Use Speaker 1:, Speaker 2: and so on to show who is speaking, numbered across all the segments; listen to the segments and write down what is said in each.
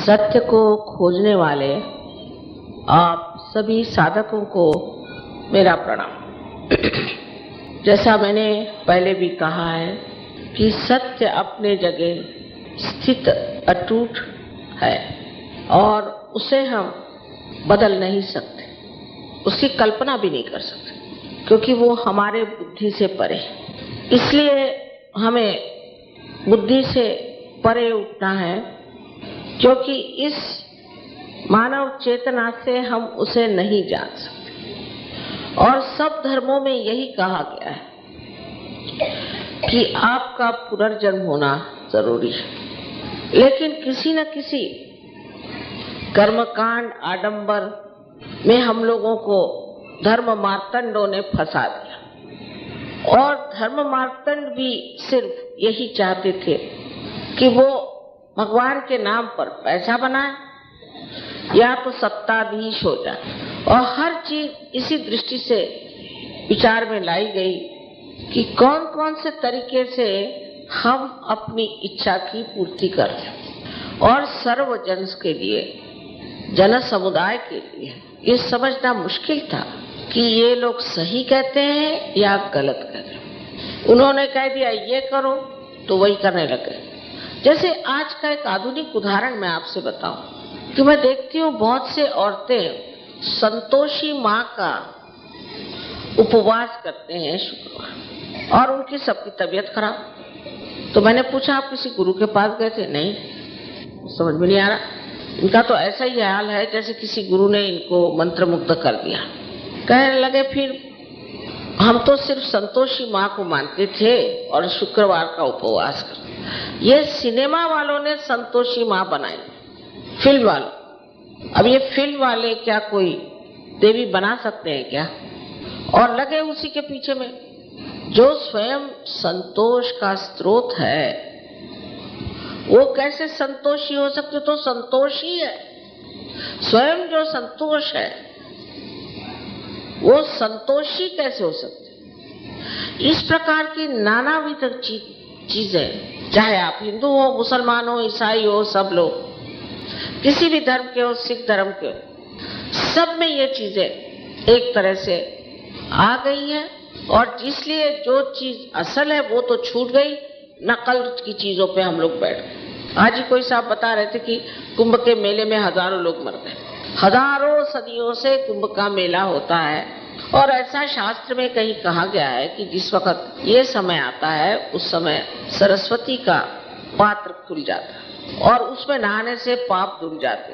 Speaker 1: सत्य को खोजने वाले आप सभी साधकों को मेरा प्रणाम। जैसा मैंने पहले भी कहा है कि सत्य अपने जगह स्थित अटूट है और उसे हम बदल नहीं सकते, उसकी कल्पना भी नहीं कर सकते, क्योंकि वो हमारे बुद्धि से परे है। इसलिए हमें बुद्धि से परे उठना है, क्योंकि इस मानव चेतना से हम उसे नहीं जान सकते। और सब धर्मों में यही कहा गया है कि आपका पुनर्जन्म होना जरूरी है, लेकिन किसी न किसी कर्मकांड आडंबर में हम लोगों को धर्म मार्तंडों ने फंसा दिया। और धर्म मार्तंड भी सिर्फ यही चाहते थे कि वो भगवान के नाम पर पैसा बनाए या तो सत्ताधीश हो जाए। और हर चीज इसी दृष्टि से विचार में लाई गई कि कौन कौन से तरीके से हम अपनी इच्छा की पूर्ति करें। और सर्व जन के लिए, जन समुदाय के लिए ये समझना मुश्किल था कि ये लोग सही कहते हैं या गलत कहते हैं। उन्होंने कह दिया ये करो तो वही करने लगे। जैसे आज का एक आधुनिक उदाहरण मैं आपसे बताऊं कि मैं देखती हूँ बहुत से औरतें संतोषी माँ का उपवास करते हैं शुक्रवार, और उनकी सबकी तबीयत खराब। तो मैंने पूछा आप किसी गुरु के पास गए थे? नहीं, समझ में नहीं आ रहा। इनका तो ऐसा ही हाल है जैसे किसी गुरु ने इनको मंत्रमुग्ध कर दिया। कहने लगे फिर हम तो सिर्फ संतोषी माँ को मानते थे और शुक्रवार का उपवास करते। ये सिनेमा वालों ने संतोषी माँ बनाई, फिल्म वालों। अब ये फिल्म वाले क्या कोई देवी बना सकते हैं क्या? और लगे उसी के पीछे में। जो स्वयं संतोष का स्रोत है वो कैसे संतोषी हो सकते? तो संतोषी है, स्वयं जो संतोष है वो संतोषी कैसे हो सकते? इस प्रकार की नानाविध चीजें, चाहे आप हिंदू हो, मुसलमान हो, ईसाई हो, सब लोग किसी भी धर्म के हो, सिख धर्म के हो, सब में ये चीजें एक तरह से आ गई है। और इसलिए जो चीज असल है वो तो छूट गई, नकल की चीजों पे हम लोग बैठ गए। आज ही कोई साहब बता रहे थे कि कुंभ के मेले में हजारों लोग मर गए। हजारों सदियों से कुंभ का मेला होता है, और ऐसा शास्त्र में कहीं कहा गया है कि जिस वक्त ये समय आता है उस समय सरस्वती का पात्र खुल जाता है और उसमें नहाने से पाप धुल जाते।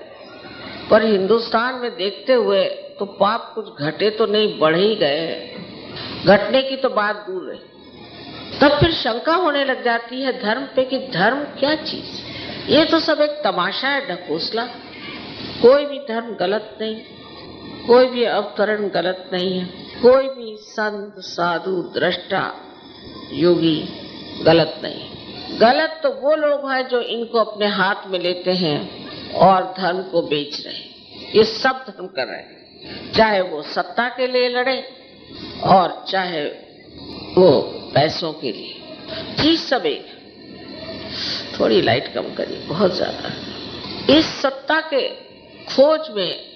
Speaker 1: पर हिंदुस्तान में देखते हुए तो पाप कुछ घटे तो नहीं, बढ़ ही गए। घटने की तो बात दूर है। तब फिर शंका होने लग जाती है धर्म पे कि धर्म क्या चीज? ये तो सब एक तमाशा है, ढकोसला। कोई भी धर्म गलत नहीं, कोई भी अवतरण गलत नहीं है, कोई भी संत साधु दृष्टा योगी गलत नहीं। गलत तो वो लोग हैं जो इनको अपने हाथ में लेते हैं और धर्म को बेच रहे हैं। ये सब धर्म कर रहे हैं, चाहे वो सत्ता के लिए लड़े और चाहे वो पैसों के लिए। चीज सब एक। थोड़ी लाइट कम करिए, बहुत ज्यादा। इस सत्ता के खोज में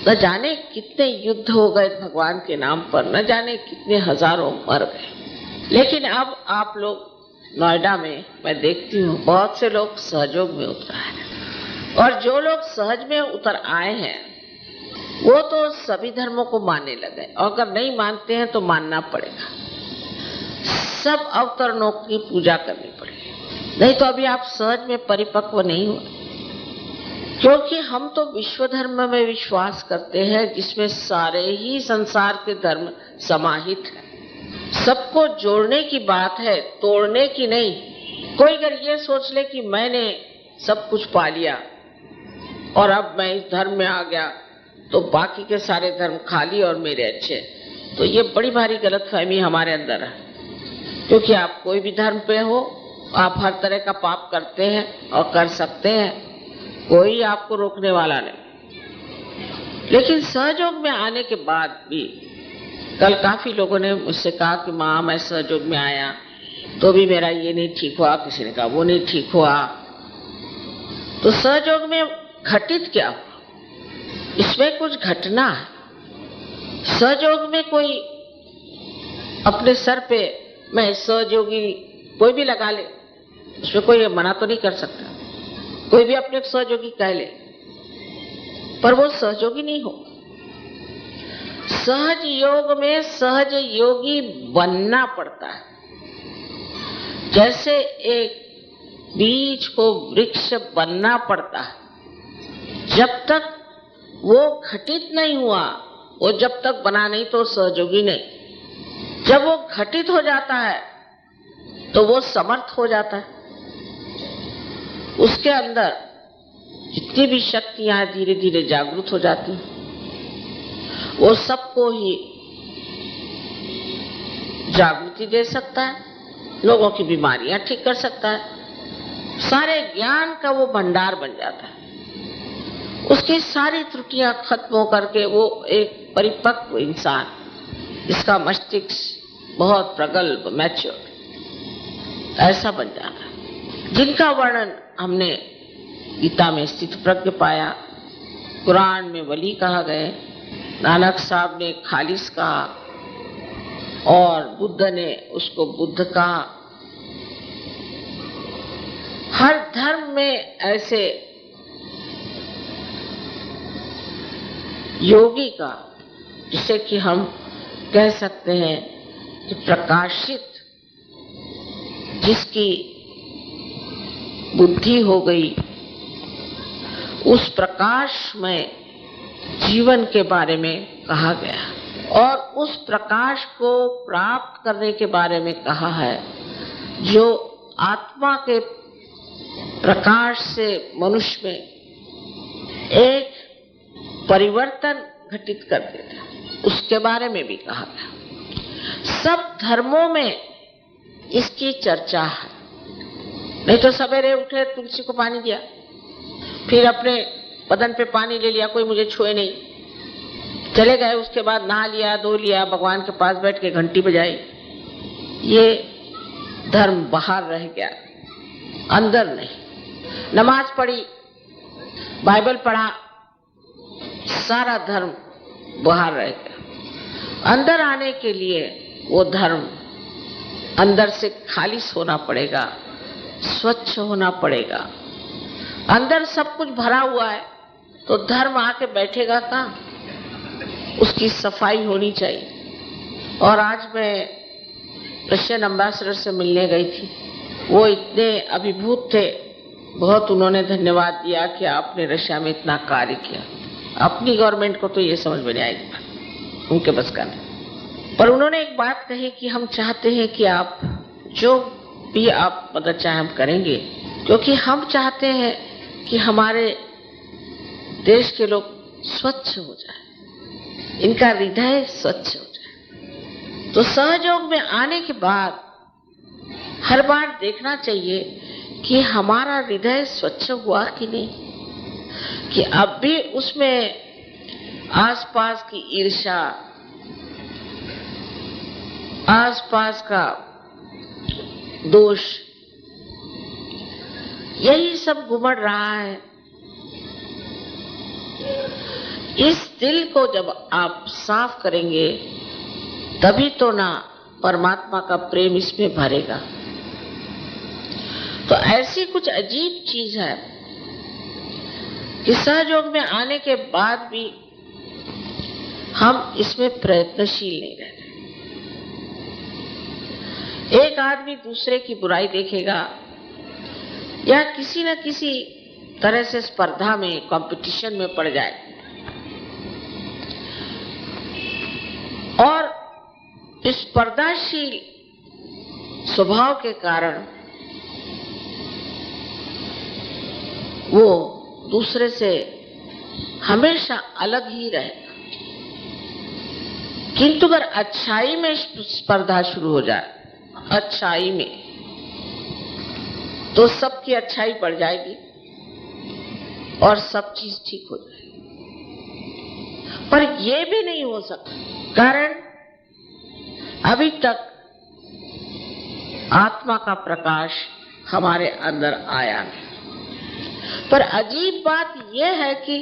Speaker 1: न जाने कितने युद्ध हो गए भगवान के नाम पर, न जाने कितने हजारों मर गए। लेकिन अब आप लोग नोएडा में मैं देखती हूँ बहुत से लोग सहयोग में उतर आए हैं, और जो लोग सहज में उतर आए हैं वो तो सभी धर्मों को मानने लगे, और अगर नहीं मानते हैं तो मानना पड़ेगा। सब अवतरणों की पूजा करनी पड़ेगी, नहीं तो अभी आप सहज में परिपक्व नहीं हो। क्योंकि हम तो विश्व धर्म में विश्वास करते हैं जिसमें सारे ही संसार के धर्म समाहित हैं। सबको जोड़ने की बात है, तोड़ने की नहीं। कोई अगर ये सोच ले कि मैंने सब कुछ पा लिया और अब मैं इस धर्म में आ गया तो बाकी के सारे धर्म खाली और मेरे अच्छे, तो ये बड़ी भारी गलतफहमी हमारे अंदर है। क्योंकि आप कोई भी धर्म पे हो, आप हर तरह का पाप करते हैं और कर सकते हैं, कोई आपको रोकने वाला नहीं। लेकिन सहयोग में आने के बाद भी कल काफी लोगों ने मुझसे कहा कि माँ मैं सहयोग में आया तो भी मेरा ये नहीं ठीक हुआ, किसी ने कहा वो नहीं ठीक हुआ। तो सहयोग में घटित क्या हुआ? इसमें कुछ घटना है। सहयोग में कोई अपने सर पे मैं सहयोगी कोई भी लगा ले, उसमें कोई मना तो नहीं कर सकता। कोई भी अपने सहयोगी कह ले, पर वो सहयोगी नहीं हो। सहज योग में सहज योगी बनना पड़ता है। जैसे एक बीज को वृक्ष बनना पड़ता है। जब तक वो घटित नहीं हुआ, वो जब तक बना नहीं तो सहयोगी नहीं। जब वो घटित हो जाता है तो वो समर्थ हो जाता है। उसके अंदर जितनी भी शक्तियां धीरे धीरे जागृत हो जाती हैं, वो सबको ही जागृति दे सकता है, लोगों की बीमारियां ठीक कर सकता है, सारे ज्ञान का वो भंडार बन जाता है। उसकी सारी त्रुटियां खत्म होकर के वो एक परिपक्व इंसान, जिसका मस्तिष्क बहुत प्रगल्भ मैच्योर ऐसा बन जाता है, जिनका वर्णन हमने गीता में स्थित प्रज्ञ पाया, कुरान में वली कहा गए, नानक साहब ने खालिस कहा और बुद्ध ने उसको बुद्ध कहा। हर धर्म में ऐसे योगी का, जिसे कि हम कह सकते हैं कि प्रकाशित, जिसकी बुद्धि हो गई, उस प्रकाश में जीवन के बारे में कहा गया और उस प्रकाश को प्राप्त करने के बारे में कहा है, जो आत्मा के प्रकाश से मनुष्य में एक परिवर्तन घटित कर देता है, उसके बारे में भी कहा गया। सब धर्मों में इसकी चर्चा है। नहीं तो सवेरे उठे, तुलसी को पानी दिया, फिर अपने बदन पे पानी ले लिया, कोई मुझे छुए नहीं, चले गए, उसके बाद नहा लिया, धो लिया, भगवान के पास बैठ के घंटी बजाई। ये धर्म बाहर रह गया, अंदर नहीं। नमाज पढ़ी, बाइबल पढ़ा, सारा धर्म बाहर रह गया। अंदर आने के लिए वो धर्म अंदर से खालिस होना पड़ेगा, स्वच्छ होना पड़ेगा। अंदर सब कुछ भरा हुआ है तो धर्म आके बैठेगा कहाँ? उसकी सफाई होनी चाहिए। और आज मैं रशियन एम्बेसडर से मिलने गई थी, वो इतने अभिभूत थे, बहुत उन्होंने धन्यवाद दिया कि आपने रशिया में इतना कार्य किया। अपनी गवर्नमेंट को तो ये समझ में नहीं आएगी, उनके बस का नहीं। पर उन्होंने एक बात कही कि हम चाहते हैं कि आप जो भी आप मदद चाहे हम करेंगे, क्योंकि हम चाहते हैं कि हमारे देश के लोग स्वच्छ हो जाए, इनका हृदय स्वच्छ हो जाए। तो सहयोग में आने के बाद हर बार देखना चाहिए कि हमारा हृदय स्वच्छ हुआ कि नहीं, कि अब भी उसमें आसपास की ईर्ष्या, आसपास का दोष, यही सब घुमड़ रहा है। इस दिल को जब आप साफ करेंगे तभी तो ना परमात्मा का प्रेम इसमें भरेगा। तो ऐसी कुछ अजीब चीज है कि सहयोग में आने के बाद भी हम इसमें प्रयत्नशील नहीं रहते। एक आदमी दूसरे की बुराई देखेगा या किसी न किसी तरह से स्पर्धा में, कंपटीशन में पड़ जाए और इस स्पर्धाशील स्वभाव के कारण वो दूसरे से हमेशा अलग ही रहेगा। किंतु अगर अच्छाई में स्पर्धा शुरू हो जाए, अच्छाई में, तो सबकी अच्छाई बढ़ जाएगी और सब चीज ठीक हो जाएगी। पर यह भी नहीं हो सकता, कारण अभी तक आत्मा का प्रकाश हमारे अंदर आया नहीं। पर अजीब बात यह है कि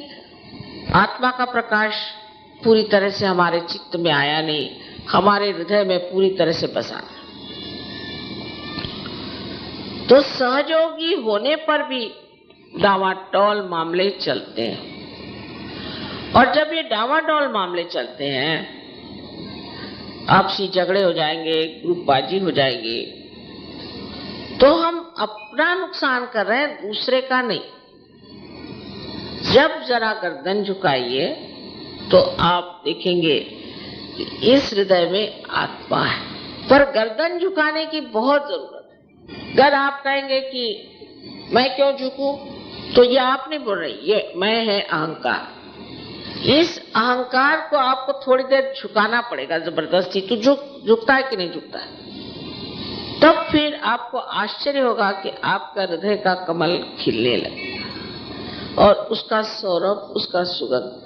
Speaker 1: आत्मा का प्रकाश पूरी तरह से हमारे चित्त में आया नहीं, हमारे हृदय में पूरी तरह से बसा। तो सहयोगी होने पर भी डावाडोल मामले चलते हैं, और जब ये डावाडोल मामले चलते हैं, आपसी झगड़े हो जाएंगे, ग्रुपबाजी हो जाएगी, तो हम अपना नुकसान कर रहे हैं, दूसरे का नहीं। जब जरा गर्दन झुकाइए तो आप देखेंगे कि इस हृदय में आत्मा है, पर गर्दन झुकाने की बहुत जरूरत है। अगर आप कहेंगे कि मैं क्यों झुकूं, तो ये आप नहीं बोल रहे, ये मैं है अहंकार। इस अहंकार को आपको थोड़ी देर झुकाना पड़ेगा जबरदस्ती, तो झुकता है कि नहीं झुकता है। तब फिर आपको आश्चर्य होगा कि आपका हृदय का कमल खिलने लगेगा और उसका सौरभ, उसका सुगंध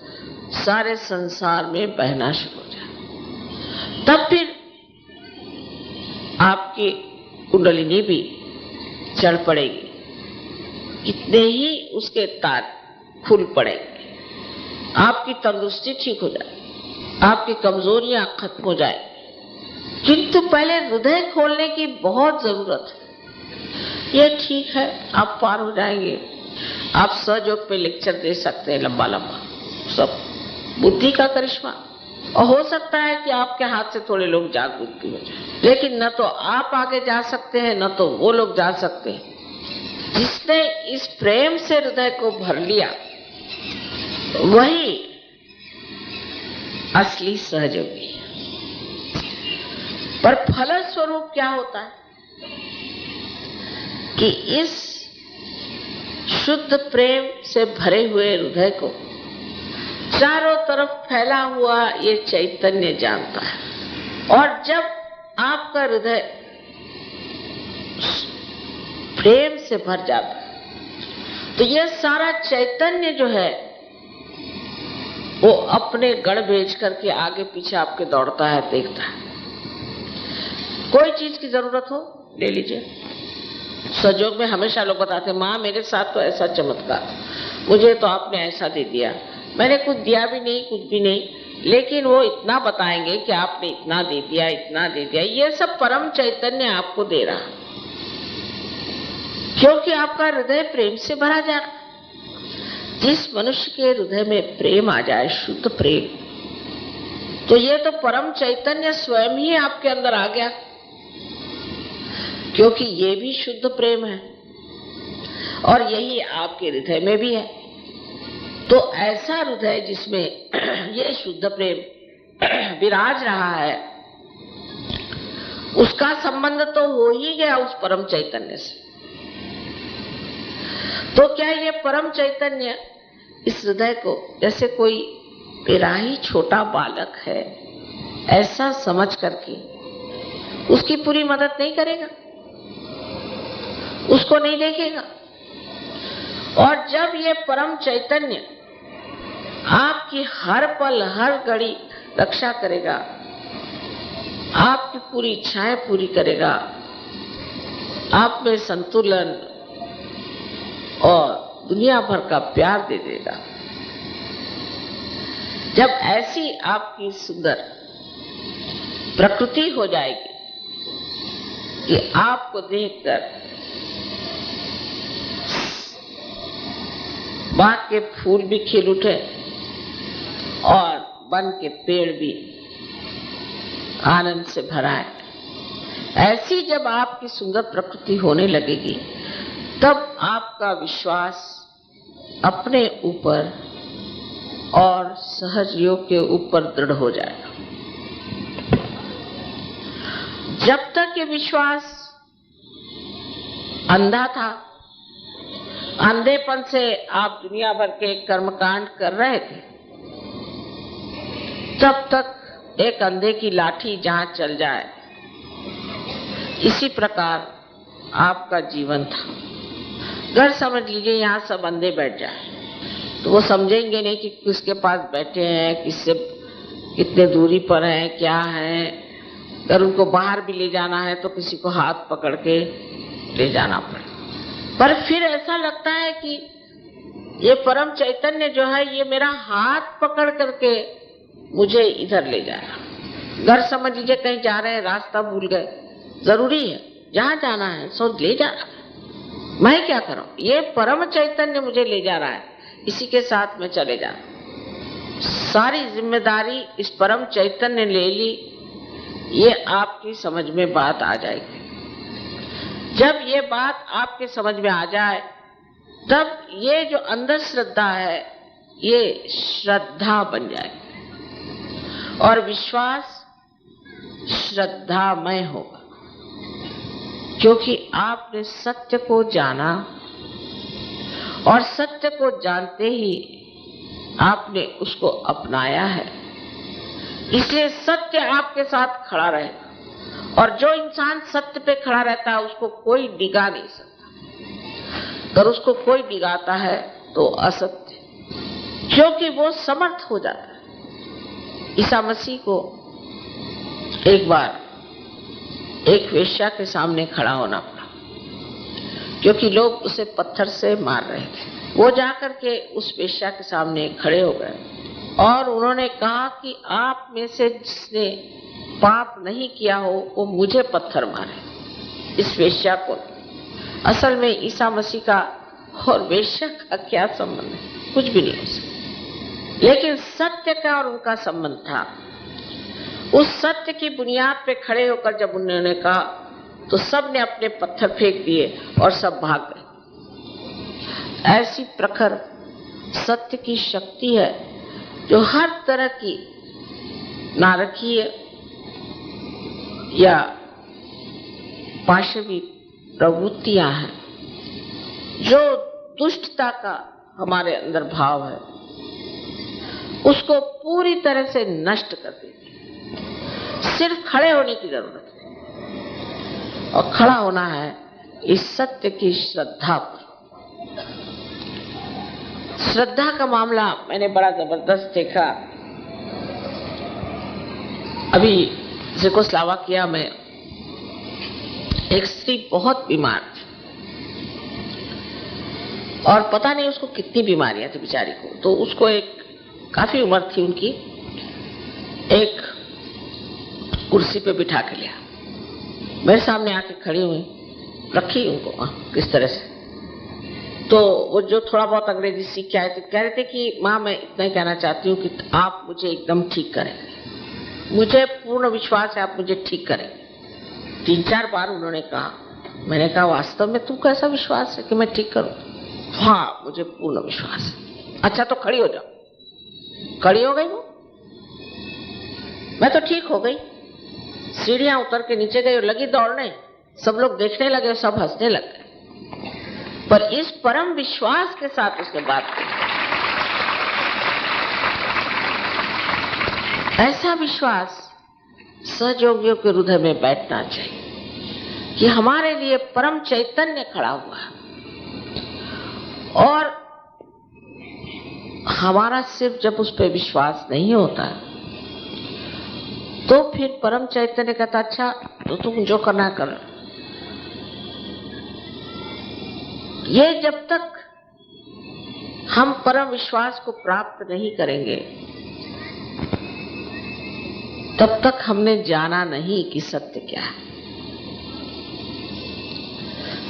Speaker 1: सारे संसार में बहना शुरू हो जाए। तब फिर आपकी कुंडलिनी भी चढ़ पड़ेगी, कितने ही उसके तार खुल पड़ेंगे, आपकी तंदुरुस्ती ठीक हो जाए, आपकी कमजोरियां खत्म हो जाए। किंतु पहले हृदय खोलने की बहुत जरूरत है। ये ठीक है, आप पार हो जाएंगे। आप सहयोग पे लेक्चर दे सकते हैं लंबा लंबा, सब बुद्धि का करिश्मा, और हो सकता है कि आपके हाथ से थोड़े लोग जागरूक भी हो जाए, लेकिन न तो आप आगे जा सकते हैं, न तो वो लोग जा सकते हैं। जिसने इस प्रेम से हृदय को भर लिया वही असली सहयोगी है। पर फलस्वरूप क्या होता है कि इस शुद्ध प्रेम से भरे हुए हृदय को चारों तरफ फैला हुआ ये चैतन्य जानता है, और जब आपका हृदय प्रेम से भर जाता है तो यह सारा चैतन्य जो है वो अपने गढ़ भेज करके आगे पीछे आपके दौड़ता है, देखता है। कोई चीज की जरूरत हो ले लीजिए। सहयोग में हमेशा लोग बताते हैं, माँ मेरे साथ तो ऐसा चमत्कार, मुझे तो आपने ऐसा दे दिया, मैंने कुछ दिया भी नहीं, कुछ भी नहीं, लेकिन वो इतना बताएंगे कि आपने इतना दे दिया, इतना दे दिया। ये सब परम चैतन्य आपको दे रहा, क्योंकि आपका हृदय प्रेम से भरा जा रहा। जिस मनुष्य के हृदय में प्रेम आ जाए, शुद्ध प्रेम, तो ये तो परम चैतन्य स्वयं ही आपके अंदर आ गया, क्योंकि ये भी शुद्ध प्रेम है और यही आपके हृदय में भी है। तो ऐसा हृदय जिसमें ये शुद्ध प्रेम विराज रहा है, उसका संबंध तो हो ही गया उस परम चैतन्य से। तो क्या ये परम चैतन्य इस हृदय को, जैसे कोई मेरा ही छोटा बालक है ऐसा समझ करके उसकी पूरी मदद नहीं करेगा, उसको नहीं देखेगा? और जब ये परम चैतन्य आपकी हर पल हर घड़ी रक्षा करेगा, आपकी पूरी इच्छाएं पूरी करेगा, आप में संतुलन और दुनिया भर का प्यार दे देगा, जब ऐसी आपकी सुंदर प्रकृति हो जाएगी कि आपको देखकर बाग के फूल भी खिल उठे और वन के पेड़ भी आनंद से भरा है, ऐसी जब आपकी सुंदर प्रकृति होने लगेगी, तब आपका विश्वास अपने ऊपर और सहयोग के ऊपर दृढ़ हो जाएगा। जब तक ये विश्वास अंधा था, अंधेपन से आप दुनिया भर के कर्मकांड कर रहे थे, तब तक एक अंधे की लाठी जहां चल जाए, इसी प्रकार आपका जीवन था। घर समझ लीजिए यहाँ सब अंधे बैठ जाए तो वो समझेंगे नहीं कि किसके पास बैठे हैं, किससे कितने दूरी पर हैं, क्या है। अगर उनको बाहर भी ले जाना है तो किसी को हाथ पकड़ के ले जाना पड़े। पर फिर ऐसा लगता है कि ये परम चैतन्य जो है ये मेरा हाथ पकड़ करके मुझे इधर ले जाएगा। घर समझ लीजिए कहीं जा रहे हैं, रास्ता भूल गए, जरूरी है जहां जाना है सो ले जा रहा है, मैं क्या करूं, ये परम चैतन्य मुझे ले जा रहा है, इसी के साथ में चले जा। सारी जिम्मेदारी इस परम चैतन्य ले ली, ये आपकी समझ में बात आ जाएगी। जब ये बात आपके समझ में आ जाए तब ये जो अंदर श्रद्धा है ये श्रद्धा बन जाए और विश्वास श्रद्धामय होगा, क्योंकि आपने सत्य को जाना और सत्य को जानते ही आपने उसको अपनाया है, इसलिए सत्य आपके साथ खड़ा रहेगा। और जो इंसान सत्य पे खड़ा रहता है उसको कोई डिगा नहीं सकता, अगर उसको कोई डिगाता है तो असत्य, क्योंकि वो समर्थ हो जाता है। ईसा मसीह को एक बार एक वेश्या के सामने खड़ा होना पड़ा, क्योंकि लोग उसे पत्थर से मार रहे थे। वो जाकर के उस वेश्या के सामने खड़े हो गए और उन्होंने कहा कि आप में से जिसने पाप नहीं किया हो वो मुझे पत्थर मारे, इस वेश्या को। असल में ईसा मसीह का और वेश्या का क्या संबंध है, कुछ भी नहीं हो सकता, लेकिन सत्य का और उनका संबंध था। उस सत्य की बुनियाद पे खड़े होकर जब उन्होंने कहा तो सब ने अपने पत्थर फेंक दिए और सब भाग गए। ऐसी प्रखर सत्य की शक्ति है जो हर तरह की नारकीय या पाशवी प्रवृत्तियां हैं, जो दुष्टता का हमारे अंदर भाव है, उसको पूरी तरह से नष्ट कर देती। सिर्फ खड़े होने की जरूरत है और खड़ा होना है इस सत्य की श्रद्धा पर। श्रद्धा का मामला मैंने बड़ा जबरदस्त देखा। अभी चेकोस्लोवाकिया में एक स्त्री बहुत बीमार थी और पता नहीं उसको कितनी बीमारियां थी बेचारी को। तो उसको एक काफी उम्र थी उनकी, एक कुर्सी पे बिठा के लिया, मेरे सामने आके खड़ी हुई, रखी उनको किस तरह से। तो वो जो थोड़ा बहुत अंग्रेजी सीख के आए थे कह रहे थे कि माँ मैं इतना ही कहना चाहती हूँ कि आप मुझे एकदम ठीक करें, मुझे पूर्ण विश्वास है आप मुझे ठीक करें। 3-4 बार उन्होंने कहा। मैंने कहा वास्तव में तुम कैसा विश्वास है कि मैं ठीक करूं? हाँ मुझे पूर्ण विश्वास है। अच्छा तो खड़ी हो जाओ। खड़ी हो गई वो, मैं तो ठीक हो गई। सीढ़ियां उतर के नीचे गई और लगी दौड़ने, सब लोग देखने लगे, सब हंसने लगे। पर इस परम विश्वास के साथ उसने बात की। ऐसा विश्वास सहयोगियों के हृदय में बैठना चाहिए कि हमारे लिए परम चैतन्य खड़ा हुआ है और हमारा सिर्फ जब उस पर विश्वास नहीं होता तो फिर परम चैतन्य कहता अच्छा तो तुम जो करना कर। ये जब तक हम परम विश्वास को प्राप्त नहीं करेंगे तब तक हमने जाना नहीं कि सत्य क्या है।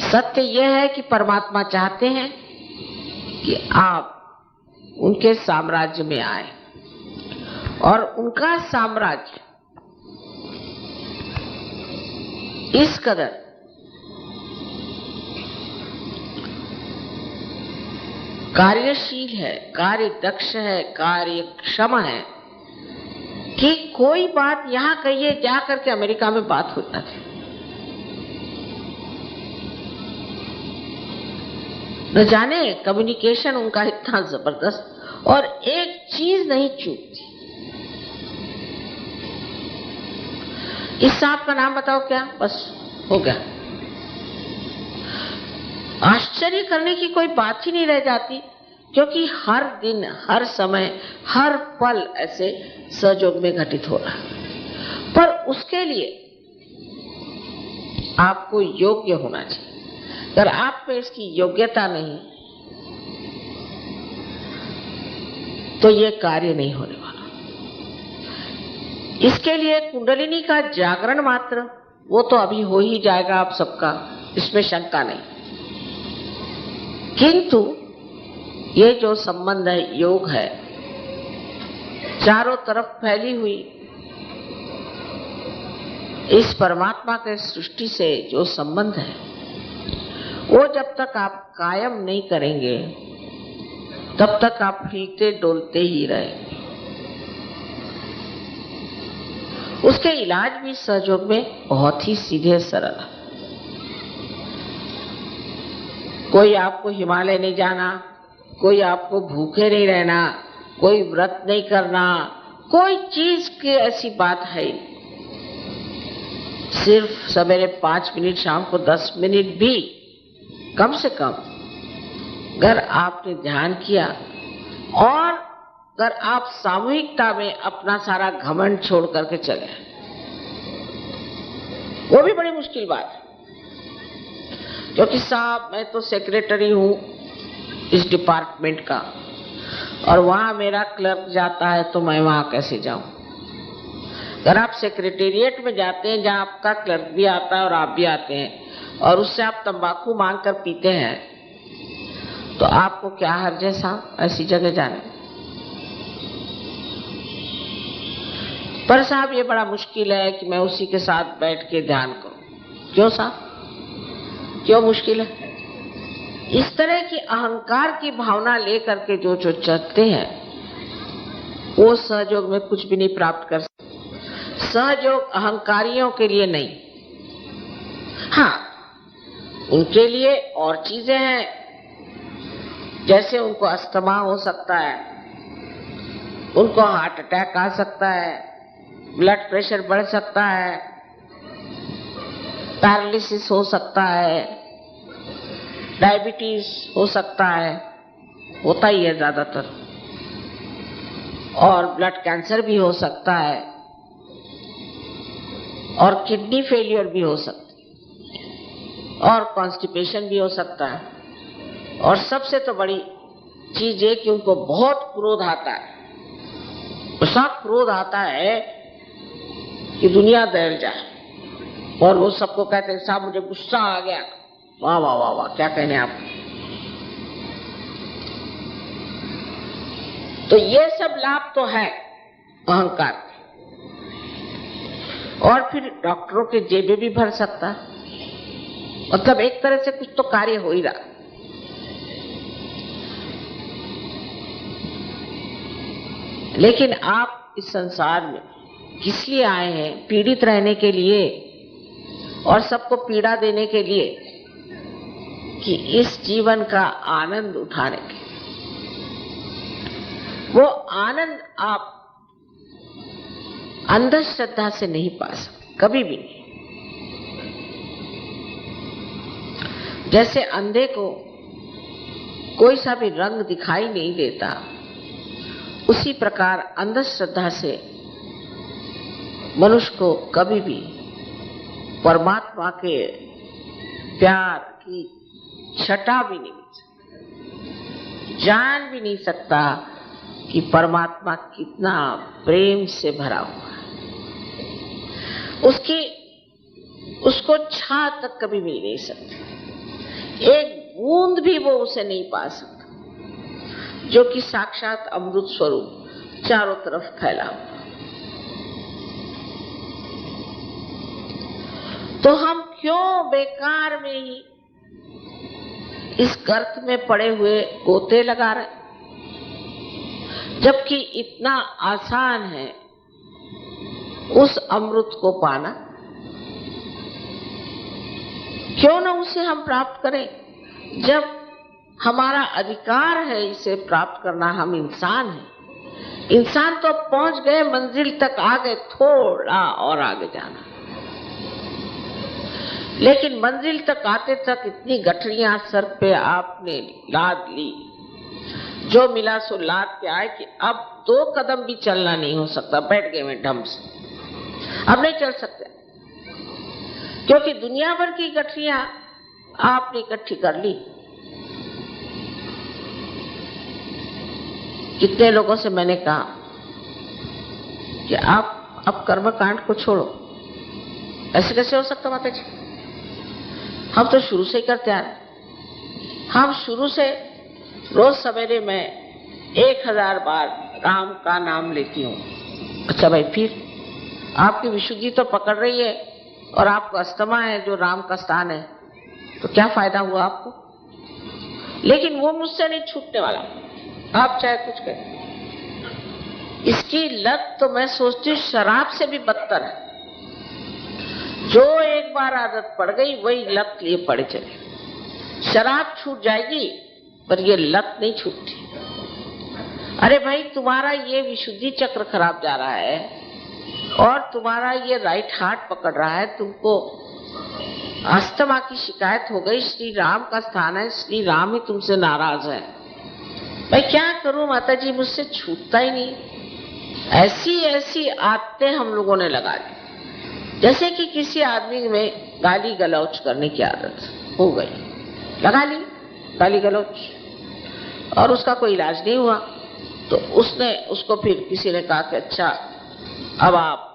Speaker 1: सत्य यह है कि परमात्मा चाहते हैं कि आप उनके साम्राज्य में आए और उनका साम्राज्य इस कदर कार्यशील है, कार्य दक्ष है, कार्यक्षम है कि कोई बात यहां कहिए जा करके अमेरिका में बात होता थी। न जाने कम्युनिकेशन उनका इतना जबरदस्त और एक चीज नहीं चूकती। इस साहब का नाम बताओ क्या, बस हो गया। आश्चर्य करने की कोई बात ही नहीं रह जाती, क्योंकि हर दिन हर समय हर पल ऐसे सहयोग में घटित हो रहा है। पर उसके लिए आपको योग्य होना चाहिए। अगर आप में इसकी योग्यता नहीं तो ये कार्य नहीं होने वाला। इसके लिए कुंडलिनी का जागरण मात्र वो तो अभी हो ही जाएगा आप सबका, इसमें शंका नहीं। किंतु ये जो संबंध है, योग है, चारों तरफ फैली हुई इस परमात्मा के सृष्टि से जो संबंध है, वो जब तक आप कायम नहीं करेंगे तब तक आप हिलते डोलते ही रहेंगे। उसके इलाज भी सहयोग में बहुत ही सीधे सरल है। कोई आपको हिमालय नहीं जाना, कोई आपको भूखे नहीं रहना, कोई व्रत नहीं करना, कोई चीज की ऐसी बात है ही। सिर्फ सवेरे 5 मिनट, शाम को 10 मिनट भी कम से कम अगर आपने ध्यान किया और अगर आप सामूहिकता में अपना सारा घमंड छोड़ करके चले, वो भी बड़ी मुश्किल बात है। क्योंकि साहब मैं तो सेक्रेटरी हूं इस डिपार्टमेंट का और वहां मेरा क्लर्क जाता है तो मैं वहां कैसे जाऊं। अगर आप सेक्रेटेरिएट में जाते हैं जहां आपका क्लर्क भी आता है और आप भी आते हैं और उससे आप तंबाकू मांग कर पीते हैं, तो आपको क्या हर्ज है साहब ऐसी जगह जाने। पर साहब ये बड़ा मुश्किल है कि मैं उसी के साथ बैठ के ध्यान करूं। क्यों साहब, क्यों मुश्किल है? इस तरह की अहंकार की भावना लेकर के जो चलते हैं वो सहयोग में कुछ भी नहीं प्राप्त कर सकते। सहयोग अहंकारियों के लिए नहीं, हाँ उनके लिए और चीजें हैं, जैसे उनको अस्थमा हो सकता है, उनको हार्ट अटैक आ सकता है, ब्लड प्रेशर बढ़ सकता है, पैरालिसिस हो सकता है, डायबिटीज हो सकता है, होता ही है ज्यादातर, और ब्लड कैंसर भी हो सकता है, और किडनी फेलियर भी हो सकती है, और कॉन्स्टिपेशन भी हो सकता है। और सबसे तो बड़ी चीज है कि उनको बहुत क्रोध आता है, ऐसा क्रोध आता है कि दुनिया दहल जाए। और वो सबको कहते हैं साहब मुझे गुस्सा आ गया, वाह वाह वाह वाह, क्या कहने आप। तो ये सब लाभ तो है अहंकार, और फिर डॉक्टरों के जेबे भी भर सकता है। मतलब एक तरह से कुछ तो कार्य हो ही रहा। लेकिन आप इस संसार में किस लिए आए हैं? पीड़ित रहने के लिए और सबको पीड़ा देने के लिए, कि इस जीवन का आनंद उठाने के। वो आनंद आप अंधश्रद्धा से नहीं पा सकते, कभी भी नहीं। जैसे अंधे को कोई सा भी रंग दिखाई नहीं देता, उसी प्रकार अंधश्रद्धा से मनुष्य को कभी भी परमात्मा के प्यार की छटा भी नहीं मिल सकती, जान भी नहीं सकता कि परमात्मा कितना प्रेम से भरा हुआ है। उसको छा तक कभी मिल नहीं सकती, एक बूंद भी वो उसे नहीं पा सकता, जो कि साक्षात अमृत स्वरूप चारों तरफ फैला हुआ। तो हम क्यों बेकार में ही इस गर्त में पड़े हुए गोते लगा रहे, जबकि इतना आसान है उस अमृत को पाना। क्यों न उसे हम प्राप्त करें, जब हमारा अधिकार है इसे प्राप्त करना। हम इंसान हैं, इंसान तो पहुंच गए, मंजिल तक आ गए, थोड़ा और आगे जाना। लेकिन मंजिल तक आते तक इतनी गठरियां सर पे आपने लाद ली, जो मिला सो लाद के आए कि अब 2 कदम भी चलना नहीं हो सकता, बैठ गए मैं ढंग से, अब नहीं चल सकते, क्योंकि दुनिया भर की गठरियां आपने इकट्ठी कर ली। कितने लोगों से मैंने कहा कि आप अब कर्मकांड को छोड़ो। ऐसे कैसे हो सकता माता जी? हम तो शुरू से ही करते आ रहे। हम शुरू से रोज सवेरे मैं 1000 बार राम का नाम लेती हूँ। अच्छा भाई, फिर आपकी विशुद्धि तो पकड़ रही है और आपको अस्थमा है जो राम का स्थान है, तो क्या फायदा हुआ आपको? लेकिन वो मुझसे नहीं छूटने वाला, आप चाहे कुछ करें। इसकी लत तो मैं सोचती हूँ शराब से भी बदतर है। जो एक बार आदत पड़ गई वही लत लिए पड़े चले। शराब छूट जाएगी पर ये लत नहीं छूटती। अरे भाई, तुम्हारा ये विशुद्धि चक्र खराब जा रहा है और तुम्हारा ये राइट हार्ट पकड़ रहा है, तुमको अस्थमा की शिकायत हो गई, श्री राम का स्थान है, श्री राम ही तुमसे नाराज है। मैं क्या करूं माता जी, मुझसे छूटता ही नहीं। ऐसी ऐसी आदतें हम लोगों ने लगा दी, जैसे कि किसी आदमी में गाली गलौच करने की आदत हो गई, लगा ली गाली गलौच, और उसका कोई इलाज नहीं हुआ। तो उसको फिर किसी ने कहा कि अच्छा अब आप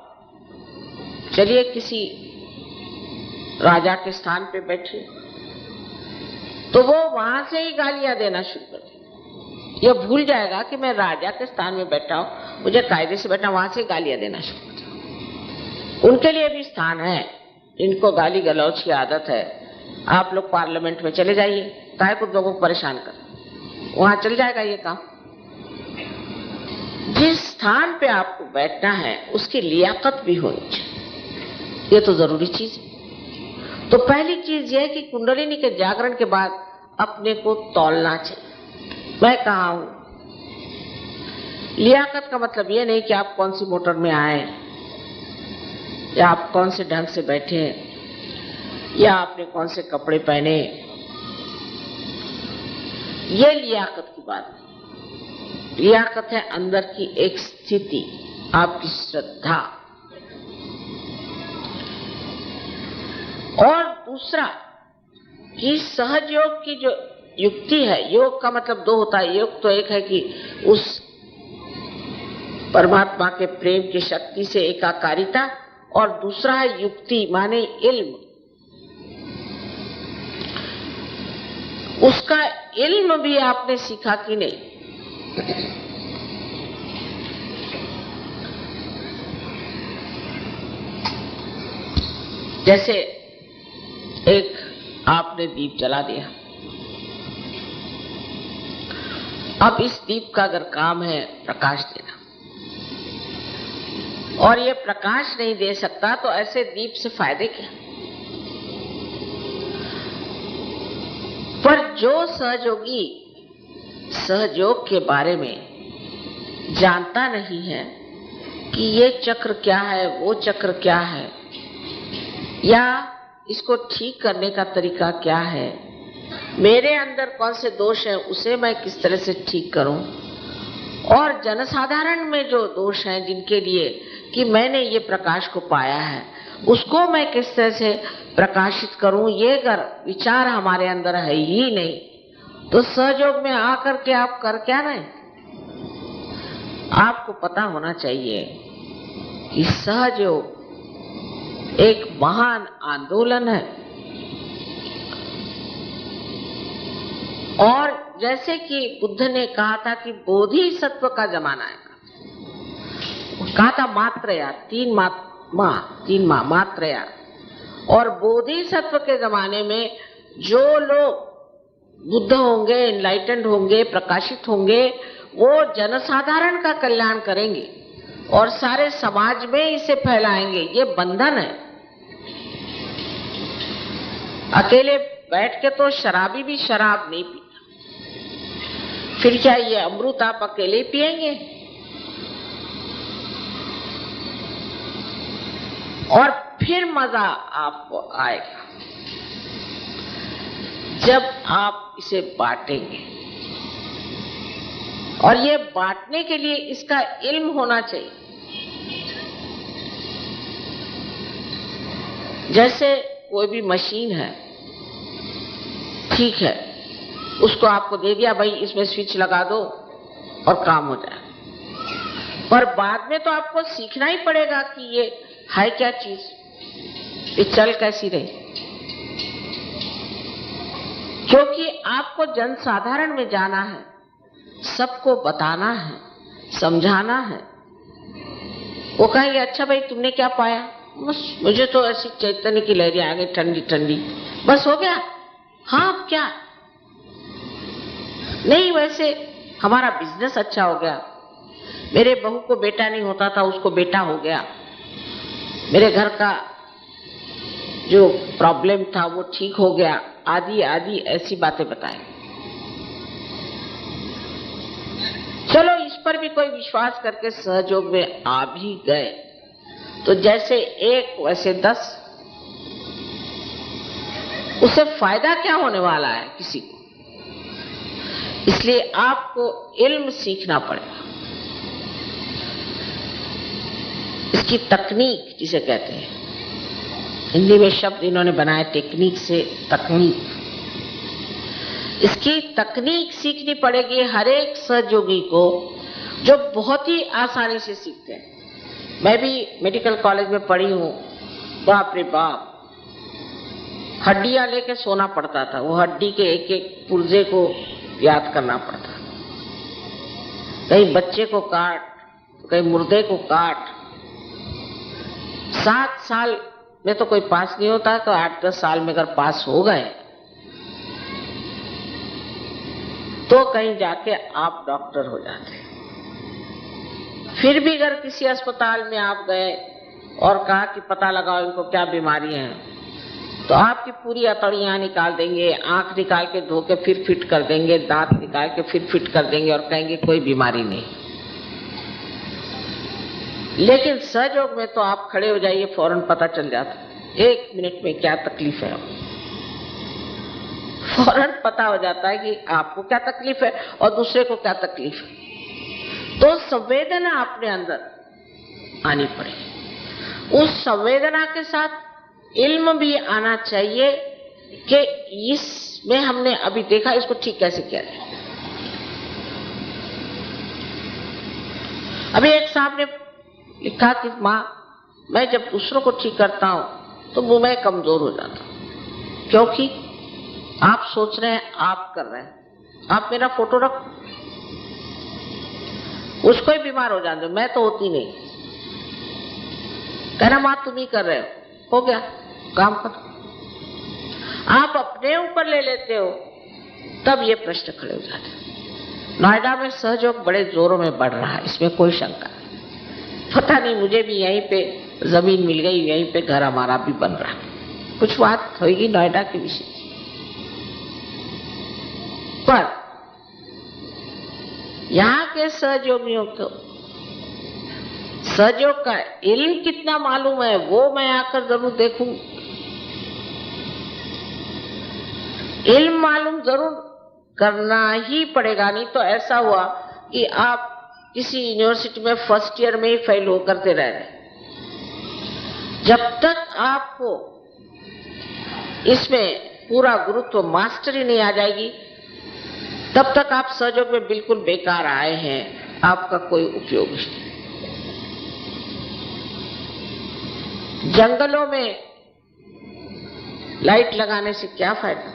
Speaker 1: चलिए किसी राजा के स्थान पे बैठिए। तो वो वहां से ही गालियां देना शुरू कर दी। ये भूल जाएगा कि मैं राजा के स्थान में बैठा हूं, मुझे कायदे से बैठा, वहां से गालियां देना शुरू कर दिया। उनके लिए भी स्थान है, इनको गाली गलौच की आदत है। आप लोग पार्लियामेंट में चले जाइए, काहे को लोगों को परेशान कर, वहां चल जाएगा ये काम। जिस स्थान पे आपको बैठना है उसकी लियाकत भी होनी चाहिए, ये तो जरूरी चीज है। तो पहली चीज ये है कि कुंडलिनी के जागरण के बाद अपने को तौलना चाहिए, मैं कहाँ हूं। लियाकत का मतलब ये नहीं कि आप कौन सी मोटर में आए, या आप कौन से ढंग से बैठे, या आपने कौन से कपड़े पहने, ये लियाकत की बात है। लियाकत है अंदर की एक स्थिति, आपकी श्रद्धा। और दूसरा कि सहज योग की जो युक्ति है, योग का मतलब दो होता है। योग तो एक है कि उस परमात्मा के प्रेम की शक्ति से एकाकारिता, और दूसरा है युक्ति माने इल्म। उसका इल्म भी आपने सीखा कि नहीं। जैसे एक आपने दीप जला दिया, अब इस दीप का अगर काम है प्रकाश देना, और ये प्रकाश नहीं दे सकता, तो ऐसे दीप से फायदे क्या। पर जो सहयोगी सहयोग के बारे में जानता नहीं है कि ये चक्र क्या है, वो चक्र क्या है, या इसको ठीक करने का तरीका क्या है, मेरे अंदर कौन से दोष है, उसे मैं किस तरह से ठीक करूं, और जनसाधारण में जो दोष हैं जिनके लिए कि मैंने ये प्रकाश को पाया है, उसको मैं किस तरह से प्रकाशित करूं, ये अगर विचार हमारे अंदर है ही नहीं, तो सहयोग में आकर के आप कर क्या रहे। आपको पता होना चाहिए कि सहयोग एक महान आंदोलन है। और जैसे कि बुद्ध ने कहा था कि बोधिसत्व का जमाना है, कहा था मात्रया, तीन माँ मात्रया। और बोधिसत्व के जमाने में जो लोग बुद्ध होंगे, एनलाइटेंड होंगे, प्रकाशित होंगे, वो जनसाधारण का कल्याण करेंगे और सारे समाज में इसे फैलाएंगे। ये बंधन है। अकेले बैठ के तो शराबी भी शराब नहीं पीता, फिर क्या ये अमृत आप अकेले पिएंगे? और फिर मजा आपको आएगा जब आप इसे बांटेंगे। और ये बांटने के लिए इसका इल्म होना चाहिए। जैसे कोई भी मशीन है, ठीक है, उसको आपको दे दिया, भाई इसमें स्विच लगा दो और काम हो जाए। पर बाद में तो आपको सीखना ही पड़ेगा कि ये है क्या चीज, ये चल कैसी रही, क्योंकि आपको जनसाधारण में जाना है, सबको बताना है, समझाना है। वो कहेंगे अच्छा भाई तुमने क्या पाया, बस मुझे तो ऐसी चैतन्य की लहरें आ गई ठंडी ठंडी, बस हो गया। हाँ अब क्या नहीं, वैसे हमारा बिजनेस अच्छा हो गया, मेरे बहू को बेटा नहीं होता था उसको बेटा हो गया, मेरे घर का जो प्रॉब्लम था वो ठीक हो गया, आदि आदि ऐसी बातें बताएं। चलो इस पर भी कोई विश्वास करके सहयोग में आ भी गए तो जैसे एक वैसे 10, उससे फायदा क्या होने वाला है किसी को। इसलिए आपको इल्म सीखना पड़ेगा, इसकी तकनीक जिसे कहते हैं, हिंदी में शब्द इन्होंने बनाया टेक्निक से तकनीक। इसकी तकनीक सीखनी पड़ेगी हर एक सहयोगी को, जो बहुत ही आसानी से सीखते हैं। मैं भी मेडिकल कॉलेज में पढ़ी हूँ, बाप रे बाप, हड्डियां लेके सोना पड़ता था, वो हड्डी के एक एक पुर्जे को याद करना पड़ता, कहीं बच्चे को काट, कहीं मुर्दे को काट। 7 साल में तो कोई पास नहीं होता, तो 8-10 साल में अगर पास हो गए तो कहीं जाके आप डॉक्टर हो जाते। फिर भी अगर किसी अस्पताल में आप गए और कहा कि पता लगाओ इनको क्या बीमारी है, तो आपकी पूरी अतड़ियां निकाल देंगे, आंख निकाल के धो के फिर फिट कर देंगे, दांत निकाल के फिर फिट कर देंगे और कहेंगे कोई बीमारी नहीं। लेकिन सहयोग में तो आप खड़े हो जाइए, फौरन पता चल जाता 1 मिनट में क्या तकलीफ है, फौरन पता हो जाता है कि आपको क्या तकलीफ है और दूसरे को क्या तकलीफ है। तो संवेदना अपने अंदर आनी पड़ेगी, उस संवेदना के साथ इल्म भी आना चाहिए कि इसमें हमने अभी देखा, इसको ठीक कैसे किया जाए। अभी एक साहब ने लिखा कि माँ, मैं जब दूसरों को ठीक करता हूं तो वो मैं कमजोर हो जाता हूं, क्योंकि आप सोच रहे हैं आप कर रहे हैं, आप मेरा फोटो रखो, उसको ही बीमार हो जाते, मैं तो होती नहीं। कहना माँ तुम ही कर रहे हो गया काम करो। आप अपने ऊपर ले लेते हो तब ये प्रश्न खड़े हो जाते हैं। नोएडा में सहयोग बड़े जोरों में बढ़ रहा है, इसमें कोई शंका नहीं। पता नहीं मुझे भी यहीं पे जमीन मिल गई, यहीं पे घर हमारा भी बन रहा है। कुछ बात होगी नोएडा के विषय पर, यहाँ के सहयोगियों को सहयोग का इल्म कितना मालूम है वो मैं आकर जरूर देखूं। इल्म मालूम जरूर करना ही पड़ेगा, नहीं तो ऐसा हुआ कि आप किसी यूनिवर्सिटी में फर्स्ट ईयर में ही फेल हो करते रह रहे। जब तक आपको इसमें पूरा गुरुत्व मास्टरी नहीं आ जाएगी तब तक आप सहयोग में बिल्कुल बेकार आए हैं, आपका कोई उपयोग नहीं। जंगलों में लाइट लगाने से क्या फायदा,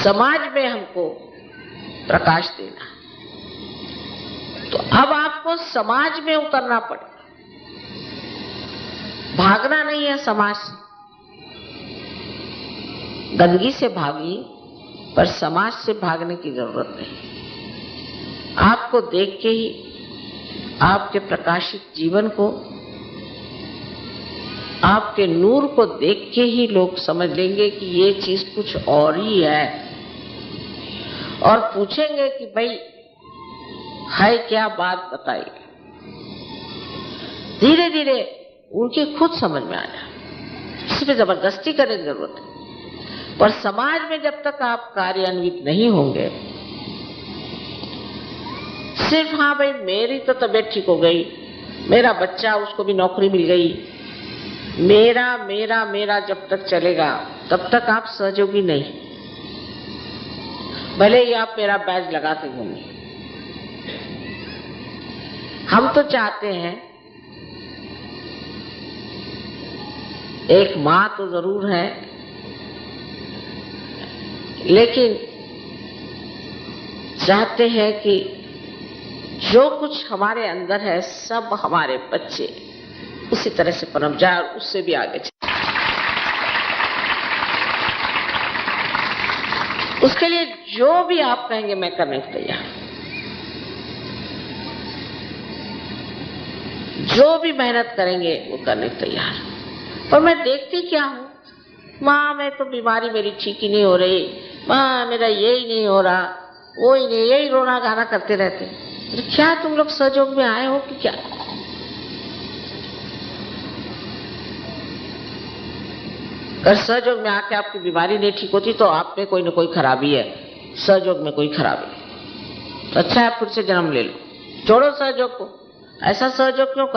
Speaker 1: समाज में हमको प्रकाश देना। तो अब आपको समाज में उतरना पड़ेगा, भागना नहीं है समाज से। गंदगी से भागिए पर समाज से भागने की जरूरत नहीं। आपको देख के ही, आपके प्रकाशित जीवन को, आपके नूर को देख के ही लोग समझ लेंगे कि ये चीज कुछ और ही है, और पूछेंगे कि भाई है क्या, बात बताइए। धीरे धीरे उनके खुद समझ में आ जाए, इस पे जबरदस्ती करने की जरूरत है। पर समाज में जब तक आप कार्यान्वित नहीं होंगे, सिर्फ हाँ भाई मेरी तो तबीयत ठीक हो गई, मेरा बच्चा उसको भी नौकरी मिल गई, मेरा मेरा मेरा जब तक चलेगा तब तक आप सहयोगी नहीं। भले ही आप मेरा बैज लगाते घूमें, हम तो चाहते हैं, एक माँ तो जरूर है, लेकिन चाहते हैं कि जो कुछ हमारे अंदर है सब हमारे बच्चे उसी तरह से पनप जाए और उससे भी आगे चले। उसके लिए जो भी आप कहेंगे मैं करने को तैयार, जो भी मेहनत करेंगे वो करने को तैयार। पर मैं देखती क्या हूँ, माँ मैं तो बीमारी मेरी ठीक ही नहीं हो रही, माँ मेरा यही नहीं हो रहा, वो ही नहीं, यही रोना गाना करते रहते। तो क्या तुम लोग सहयोग में आए हो कि क्या? अगर सहयोग में आके आपकी बीमारी नहीं ठीक होती तो आप में कोई न कोई खराबी है, सहयोग में कोई खराबी। तो अच्छा है फिर से जन्म ले लो, छोड़ो सहयोग को। ऐसा सहयोग क्यों